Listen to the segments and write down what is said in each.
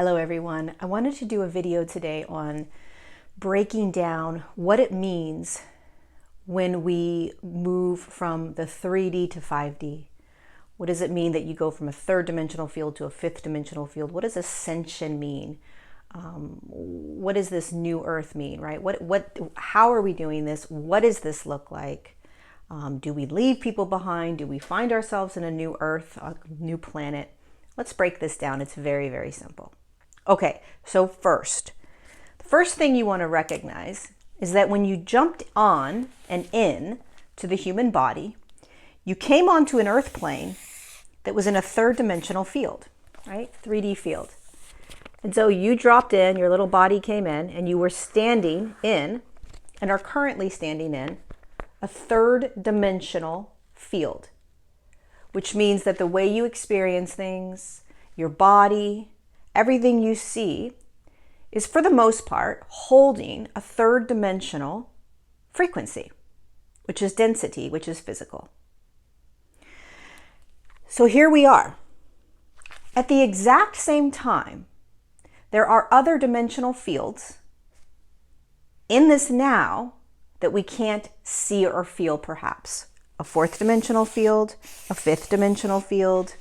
Hello everyone. I wanted to do a video today on breaking down what it means when we move from the 3D to 5D. What does it mean that you go from a third dimensional field to a fifth dimensional field? What does ascension mean? What does this new earth mean, right? How are we doing this? What does this look like? Do we leave people behind? Do we find ourselves in a new earth, a new planet? Let's break this down. It's very, very simple. Okay, so the first thing you want to recognize is that when you jumped on and in to the human body, you came onto an earth plane that was in a third dimensional field, right? 3D field. And so you dropped in, your little body came in, and you were standing in, and are currently standing in, a third dimensional field, which means that the way you experience things, your body, everything you see is for the most part holding a third dimensional frequency, which is density, which is physical. So here we are. At the exact same time, there are other dimensional fields in this now that we can't see or feel perhaps. A fourth dimensional field, a fifth dimensional field,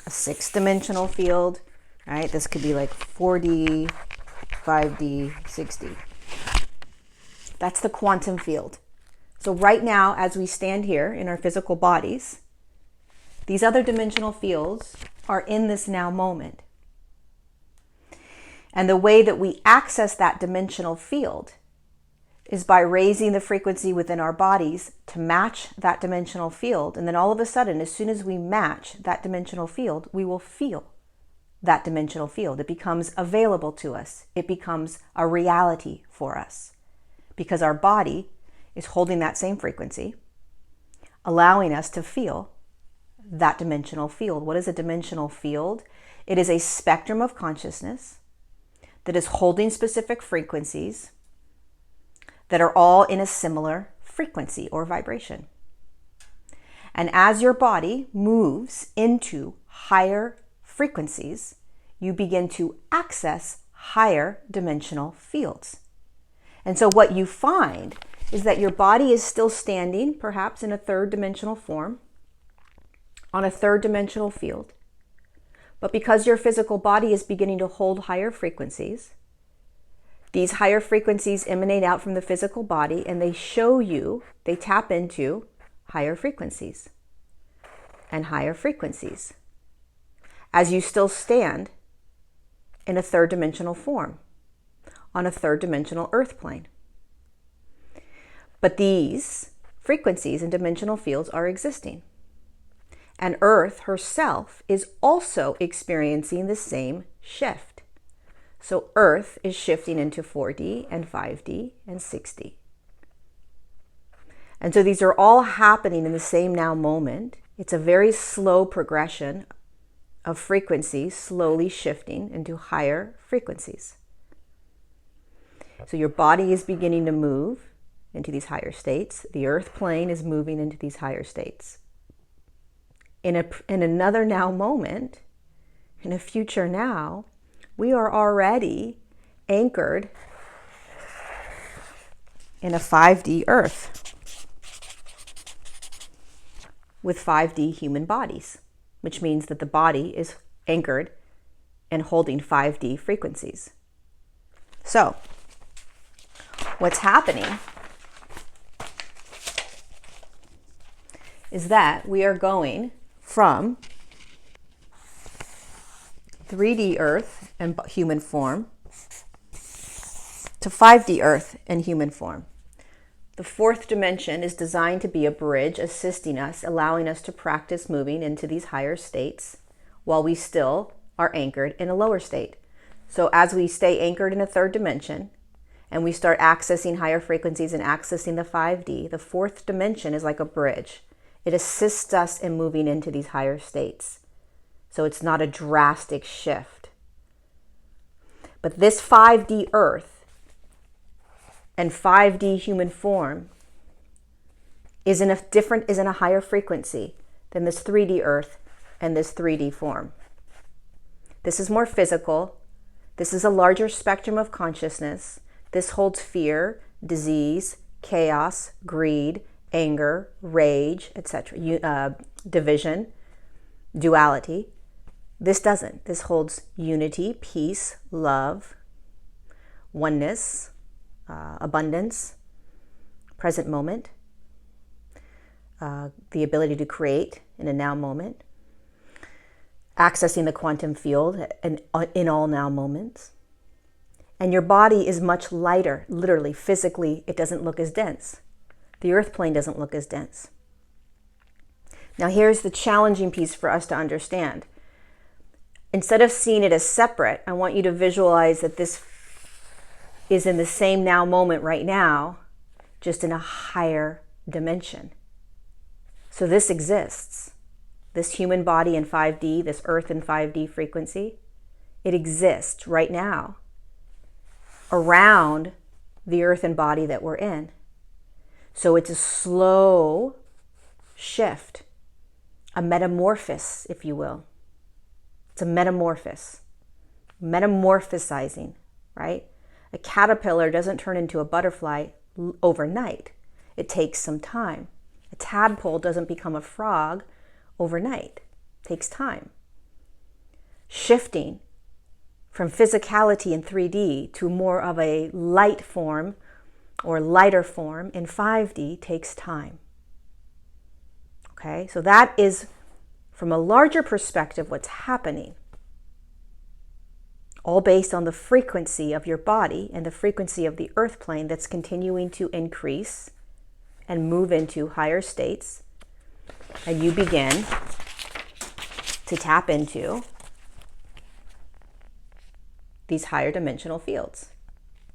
a sixth dimensional field, right? This could be like 4D, 5D, 6D. That's the quantum field. So right now, as we stand here in our physical bodies, these other dimensional fields are in this now moment. And the way that we access that dimensional field is by raising the frequency within our bodies to match that dimensional field. And then all of a sudden, as soon as we match that dimensional field, we will feel that dimensional field. It becomes available to us. It becomes a reality for us because our body is holding that same frequency, allowing us to feel that dimensional field. What is a dimensional field? It is a spectrum of consciousness that is holding specific frequencies that are all in a similar frequency or vibration. And as your body moves into higher frequencies, you begin to access higher dimensional fields. And so what you find is that your body is still standing, perhaps in a third dimensional form, on a third dimensional field. But because your physical body is beginning to hold higher frequencies, these higher frequencies emanate out from the physical body and they tap into higher frequencies and higher frequencies as you still stand in a third dimensional form on a third dimensional earth plane. But these frequencies and dimensional fields are existing. And Earth herself is also experiencing the same shift. So Earth is shifting into 4D and 5D and 6D. And so these are all happening in the same now moment. It's a very slow progression of frequencies slowly shifting into higher frequencies. So your body is beginning to move into these higher states. The earth plane is moving into these higher states. In another now moment, in a future now, we are already anchored in a 5D earth with 5D human bodies, which means that the body is anchored and holding 5D frequencies. So, what's happening is that we are going from 3D earth and human form to 5D earth and human form. The fourth dimension is designed to be a bridge assisting us, allowing us to practice moving into these higher states while we still are anchored in a lower state. So as we stay anchored in a third dimension and we start accessing higher frequencies and accessing the 5D, the fourth dimension is like a bridge. It assists us in moving into these higher states. So it's not a drastic shift. But this 5D earth and 5D human form is in a higher frequency than this 3D earth and this 3D form. This is more physical. This is a larger spectrum of consciousness. This holds fear, disease, chaos, greed, anger, rage, etc., division, duality. This doesn't. This holds unity, peace, love, oneness, abundance, present moment, the ability to create in a now moment, accessing the quantum field in all now moments. And your body is much lighter, literally, physically, it doesn't look as dense. The earth plane doesn't look as dense. Now here's the challenging piece for us to understand. Instead of seeing it as separate, I want you to visualize that this is in the same now moment right now, just in a higher dimension. So this exists. This human body in 5D, this earth in 5D frequency, it exists right now around the earth and body that we're in. So it's a slow shift, a metamorphosis, if you will. It's a metamorphosis, metamorphosizing, right? A caterpillar doesn't turn into a butterfly overnight. It takes some time. A tadpole doesn't become a frog overnight. It takes time. Shifting from physicality in 3D to more of a light form or lighter form in 5D takes time. Okay, so that is, from a larger perspective, what's happening. All based on the frequency of your body and the frequency of the earth plane that's continuing to increase and move into higher states. And you begin to tap into these higher dimensional fields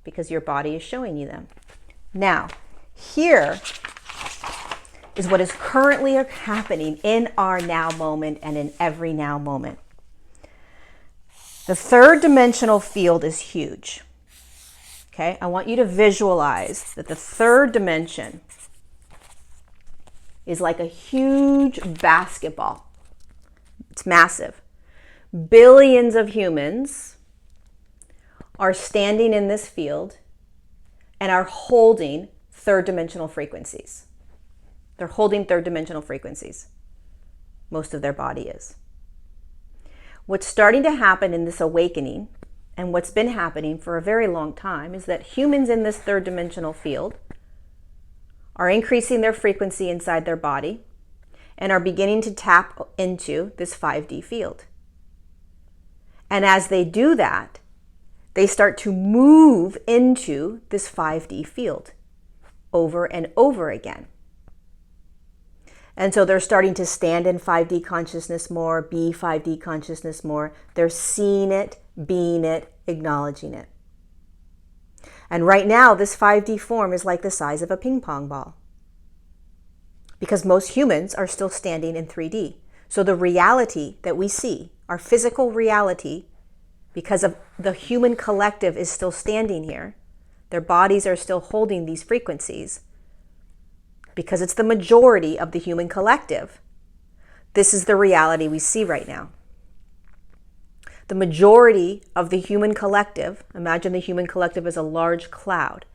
because your body is showing you them. Now, here is what is currently happening in our now moment and in every now moment. The third dimensional field is huge. Okay, I want you to visualize that the third dimension is like a huge basketball. It's massive. Billions of humans are standing in this field and are holding third dimensional frequencies. They're holding third dimensional frequencies. Most of their body is. What's starting to happen in this awakening, and what's been happening for a very long time, is that humans in this third dimensional field are increasing their frequency inside their body and are beginning to tap into this 5D field. And as they do that, they start to move into this 5D field over and over again. And so they're starting to stand in 5D consciousness more, be 5D consciousness more. They're seeing it, being it, acknowledging it. And right now, this 5D form is like the size of a ping pong ball. Because most humans are still standing in 3D. So the reality that we see, our physical reality, because of the human collective is still standing here, their bodies are still holding these frequencies, because it's the majority of the human collective. This is the reality we see right now. The majority of the human collective, imagine the human collective as a large cloud.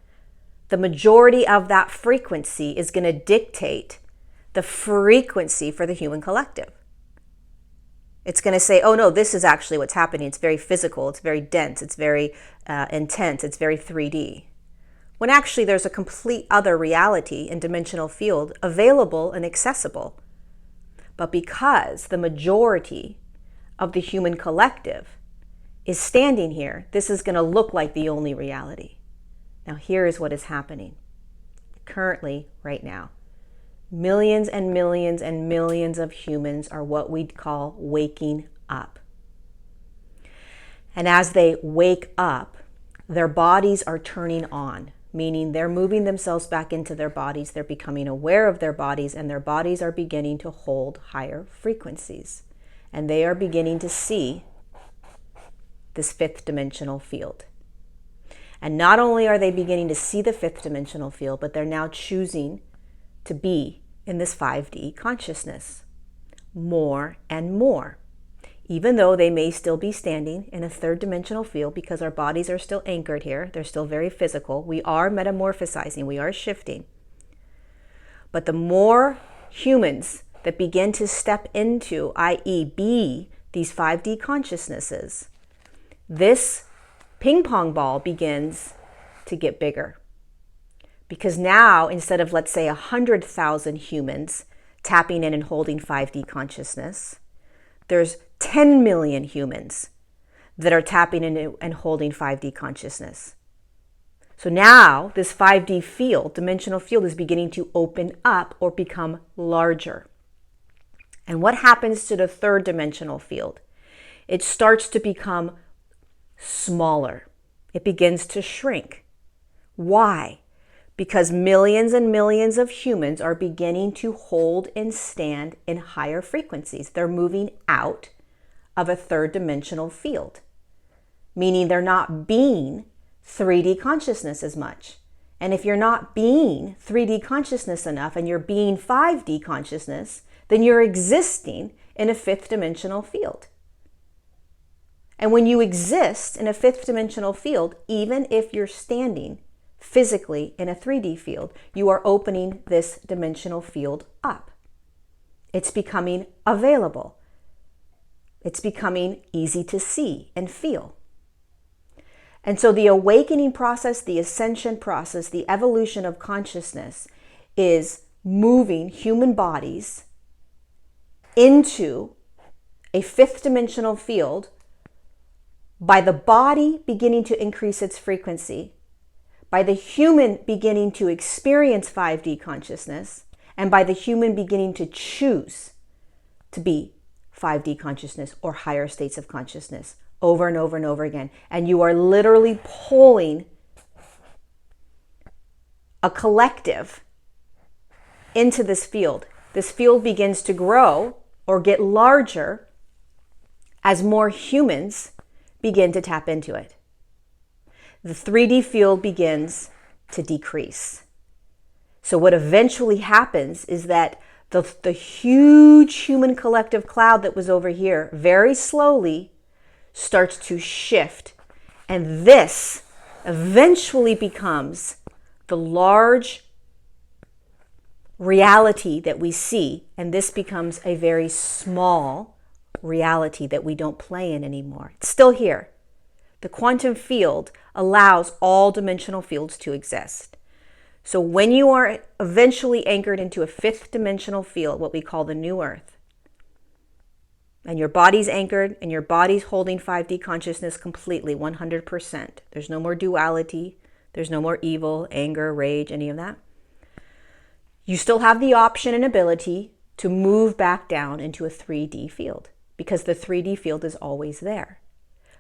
The majority of that frequency is going to dictate the frequency for the human collective. It's going to say, oh no, this is actually what's happening. It's very physical, it's very dense, it's very intense, it's very 3D. When actually there's a complete other reality and dimensional field available and accessible. But because the majority of the human collective is standing here, this is going to look like the only reality. Now here is what is happening currently right now. Millions and millions and millions of humans are what we'd call waking up. And as they wake up, their bodies are turning on, meaning they're moving themselves back into their bodies, they're becoming aware of their bodies, and their bodies are beginning to hold higher frequencies. And they are beginning to see this fifth dimensional field. And not only are they beginning to see the fifth dimensional field, but they're now choosing to be in this 5D consciousness more and more. even though they may still be standing in a third dimensional field because our bodies are still anchored here. They're still very physical. We are metamorphosizing. We are shifting. But the more humans that begin to step into, i.e. be these 5D consciousnesses, this ping pong ball begins to get bigger. Because now, instead of, let's say, 100,000 humans tapping in and holding 5D consciousness, there's 10 million humans that are tapping in and holding 5D consciousness. So now this 5D field, dimensional field, is beginning to open up or become larger. And what happens to the third dimensional field? It starts to become smaller. It begins to shrink. Why? Because millions and millions of humans are beginning to hold and stand in higher frequencies. They're moving out of a third dimensional field, meaning they're not being 3D consciousness as much. And if you're not being 3D consciousness enough and you're being 5D consciousness, then you're existing in a fifth dimensional field. And when you exist in a fifth dimensional field, even if you're standing physically in a 3D field, you are opening this dimensional field up. It's becoming available. It's becoming easy to see and feel. And so the awakening process, the ascension process, the evolution of consciousness is moving human bodies into a fifth dimensional field by the body beginning to increase its frequency, by the human beginning to experience 5D consciousness, and by the human beginning to choose to be 5D consciousness or higher states of consciousness over and over and over again. And you are literally pulling a collective into this field. This field begins to grow or get larger as more humans begin to tap into it. The 3D field begins to decrease. So what eventually happens is that the huge human collective cloud that was over here very slowly starts to shift. And this eventually becomes the large reality that we see. And this becomes a very small reality that we don't play in anymore. It's still here. The quantum field allows all dimensional fields to exist. So when you are eventually anchored into a fifth dimensional field, what we call the new earth, and your body's anchored and your body's holding 5D consciousness completely, 100%. There's no more duality. There's no more evil, anger, rage, any of that. You still have the option and ability to move back down into a 3D field because the 3D field is always there.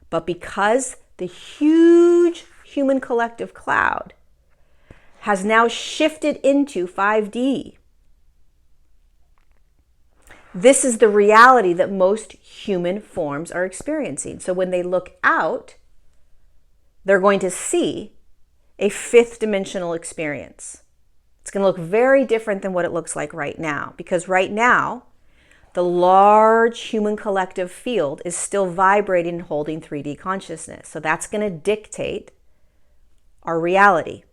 But because the huge human collective cloud has now shifted into 5D, this is the reality that most human forms are experiencing. So when they look out, they're going to see a fifth dimensional experience. It's going to look very different than what it looks like right now, because right now, the large human collective field is still vibrating and holding 3D consciousness. So that's going to dictate our reality.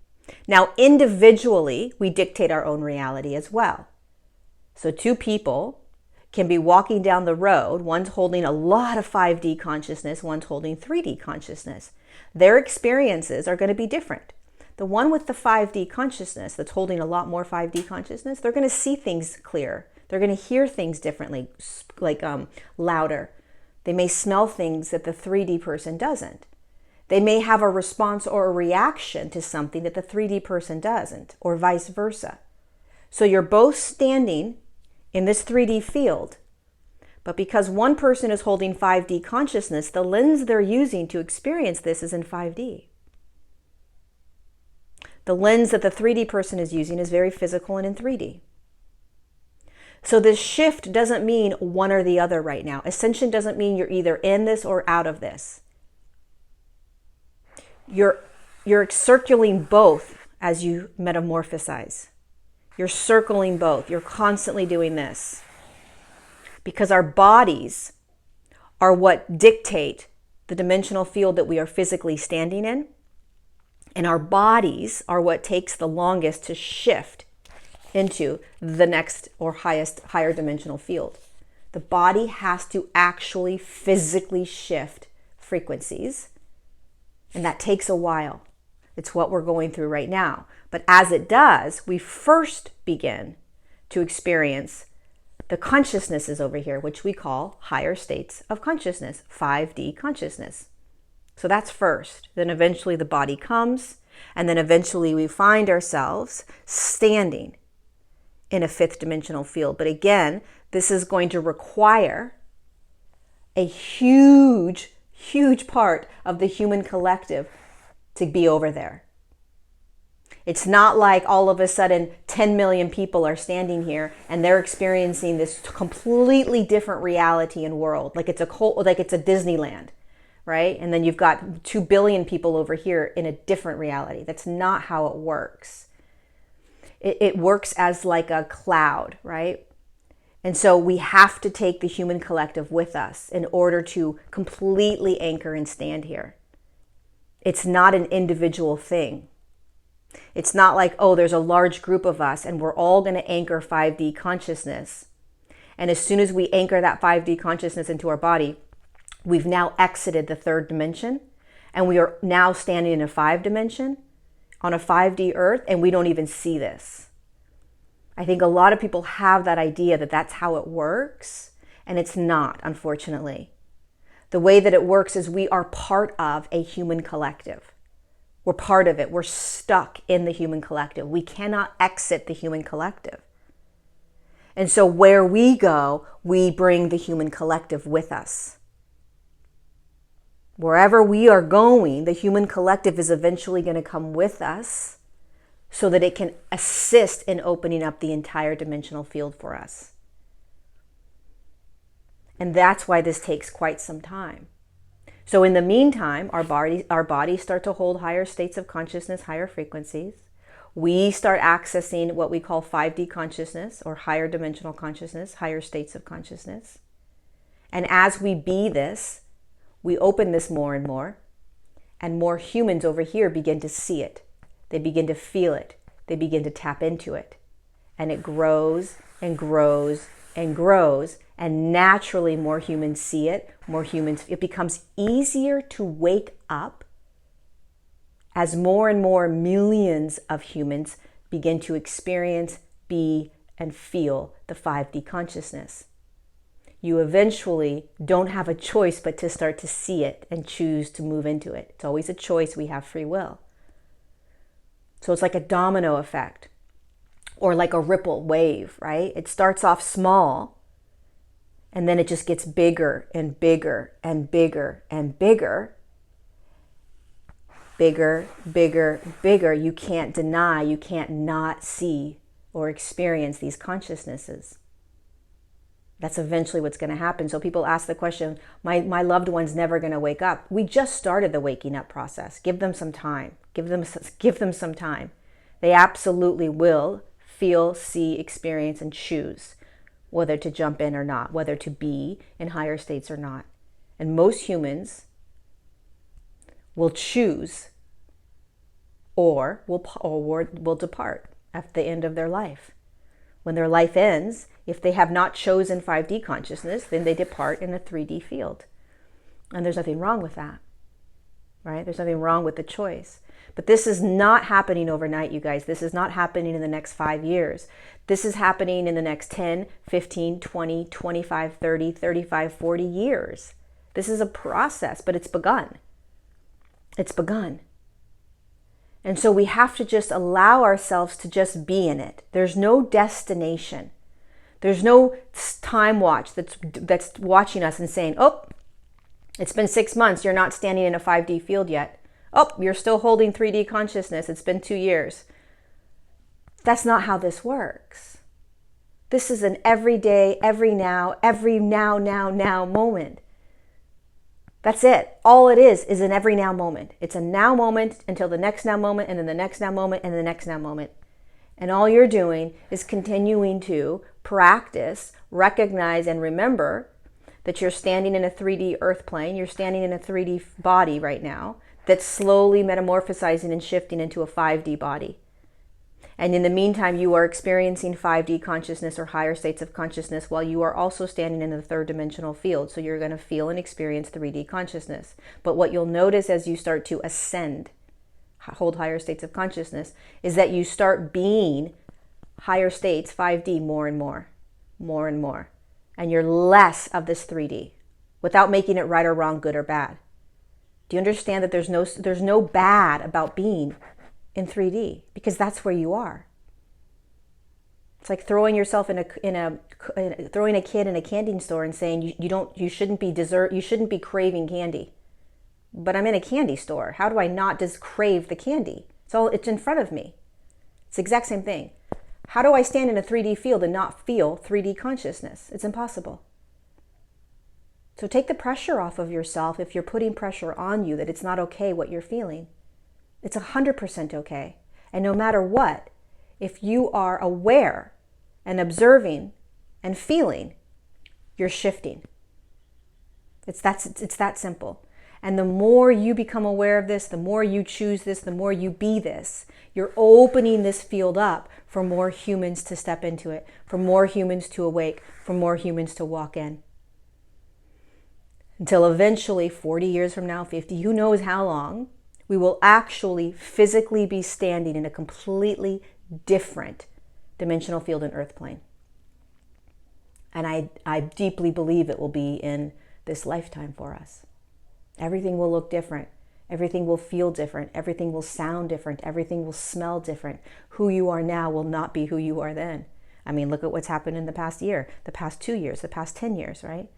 Now, individually, we dictate our own reality as well. So two people can be walking down the road. One's holding a lot of 5D consciousness, one's holding 3D consciousness. Their experiences are going to be different. The one with the 5D consciousness that's holding a lot more 5D consciousness, they're going to see things clearer. They're going to hear things differently, like louder. They may smell things that the 3D person doesn't. They may have a response or a reaction to something that the 3D person doesn't, or vice versa. So you're both standing in this 3D field, but because one person is holding 5D consciousness, the lens they're using to experience this is in 5D. The lens that the 3D person is using is very physical and in 3D. So this shift doesn't mean one or the other right now. Ascension doesn't mean you're either in this or out of this. You're circling both as you metamorphosize. You're circling both. You're constantly doing this. Because our bodies are what dictate the dimensional field that we are physically standing in. And our bodies are what takes the longest to shift into the next or higher dimensional field. The body has to actually physically shift frequencies, and that takes a while. It's what we're going through right now. But as it does, we first begin to experience the consciousnesses over here, which we call higher states of consciousness, 5D consciousness. So that's first. Then eventually the body comes, and then eventually we find ourselves standing in a fifth dimensional field. But again, this is going to require a huge, huge part of the human collective to be over there. It's not like all of a sudden 10 million people are standing here and they're experiencing this completely different reality and world. Like it's a Disneyland, right? And then you've got 2 billion people over here in a different reality. That's not how it works. It works as like a cloud, right? And so we have to take the human collective with us in order to completely anchor and stand here. It's not an individual thing. It's not like, oh, there's a large group of us and we're all going to anchor 5D consciousness. And as soon as we anchor that 5D consciousness into our body, we've now exited the third dimension and we are now standing in a 5 dimension on a 5D earth, and we don't even see this. I think a lot of people have that idea that that's how it works, and it's not, unfortunately. The way that it works is we are part of a human collective. We're part of it. We're stuck in the human collective. We cannot exit the human collective. And so where we go, we bring the human collective with us. Wherever we are going, the human collective is eventually going to come with us so that it can assist in opening up the entire dimensional field for us. And that's why this takes quite some time. So in the meantime, our bodies start to hold higher states of consciousness, higher frequencies. We start accessing what we call 5D consciousness or higher dimensional consciousness, higher states of consciousness. And as we be this, we open this more and more humans over here begin to see it. They begin to feel it. They begin to tap into it. And it grows and grows and grows. And naturally more humans see it, it becomes easier to wake up as more and more millions of humans begin to experience, be, and feel the 5D consciousness. You eventually don't have a choice but to start to see it and choose to move into it. It's always a choice. We have free will. So it's like a domino effect or like a ripple wave, right? It starts off small and then it just gets bigger and bigger and bigger and bigger. Bigger, bigger, bigger. You can't deny, you can't not see or experience these consciousnesses. That's eventually what's going to happen. So people ask the question, my loved one's never going to wake up. We just started the waking up process. Give them some time. Give them some time. They absolutely will feel, see, experience, and choose whether to jump in or not, whether to be in higher states or not. And most humans will choose or will depart at the end of their life. When their life ends, if they have not chosen 5D consciousness, then they depart in a 3D field. And there's nothing wrong with that, right? There's nothing wrong with the choice. But this is not happening overnight, you guys. This is not happening in the next 5 years. This is happening in the next 10, 15, 20, 25, 30, 35, 40 years. This is a process, but it's begun. It's begun. And so we have to just allow ourselves to just be in it. There's no destination. There's no time watch that's watching us and saying, oh, it's been 6 months. You're not standing in a 5D field yet. Oh, you're still holding 3D consciousness. It's been 2 years. That's not how this works. This is an everyday, every now moment. That's it. All it is an every now moment. It's a now moment until the next now moment, and then the next now moment, and the next now moment. And all you're doing is continuing to practice, recognize, and remember that you're standing in a 3D earth plane, you're standing in a 3D body right now that's slowly metamorphosizing and shifting into a 5D body. And in the meantime, you are experiencing 5D consciousness or higher states of consciousness while you are also standing in the third dimensional field. So you're going to feel and experience 3D consciousness. But what you'll notice as you start to ascend, hold higher states of consciousness, is that you start being higher states, 5D, more and more, more and more. And you're less of this 3D without making it right or wrong, good or bad. Do you understand that there's no bad about being in 3D, because that's where you are. It's like throwing yourself throwing a kid in a candy store and saying you shouldn't be craving candy. But I'm in a candy store. How do I not just crave the candy? It's in front of me. It's the exact same thing. How do I stand in a 3D field and not feel 3D consciousness? It's impossible. So take the pressure off of yourself if you're putting pressure on you that it's not okay what you're feeling. It's 100% okay. And no matter what, if you are aware and observing and feeling, you're shifting. It's that simple. And the more you become aware of this, the more you choose this, the more you be this, you're opening this field up for more humans to step into it, for more humans to awake, for more humans to walk in. Until eventually, 40 years from now, 50, who knows how long, we will actually physically be standing in a completely different dimensional field and earth plane. And I deeply believe it will be in this lifetime for us. Everything will look different. Everything will feel different. Everything will sound different. Everything will smell different. Who you are now will not be who you are then. I mean, look at what's happened in the past year, the past 2 years, the past 10 years, right?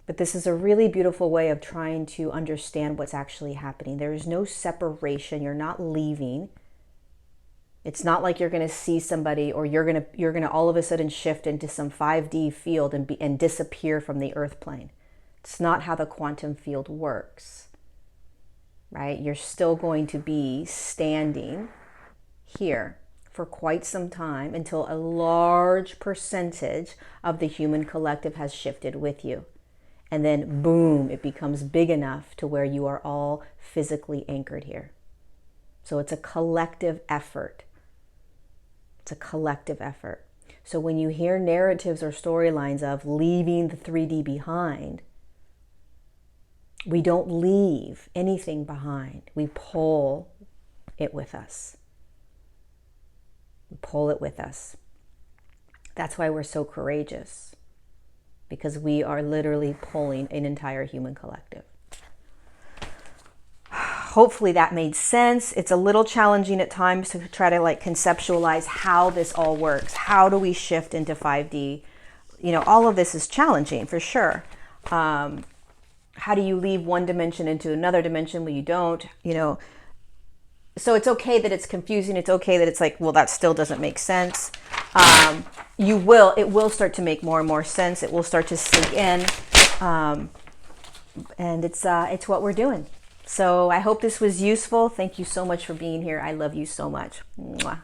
But this is a really beautiful way of trying to understand what's actually happening. There is no separation. You're not leaving. It's not like you're going to see somebody or you're going to all of a sudden shift into some 5D field and disappear from the earth plane. It's not how the quantum field works, right? You're still going to be standing here for quite some time until a large percentage of the human collective has shifted with you. And then, boom, it becomes big enough to where you are all physically anchored here. So it's a collective effort. It's a collective effort. So when you hear narratives or storylines of leaving the 3D behind, we don't leave anything behind. We pull it with us. We pull it with us. That's why we're so courageous. Because we are literally pulling an entire human collective. Hopefully that made sense. It's a little challenging at times to try to conceptualize how this all works. How do we shift into 5D? All of this is challenging for sure. How do you leave one dimension into another dimension when you don't? So it's okay that it's confusing. It's okay that it's well, that still doesn't make sense. It will start to make more and more sense. It will start to sink in. And it's what we're doing. So I hope this was useful. Thank you so much for being here. I love you so much. Mwah.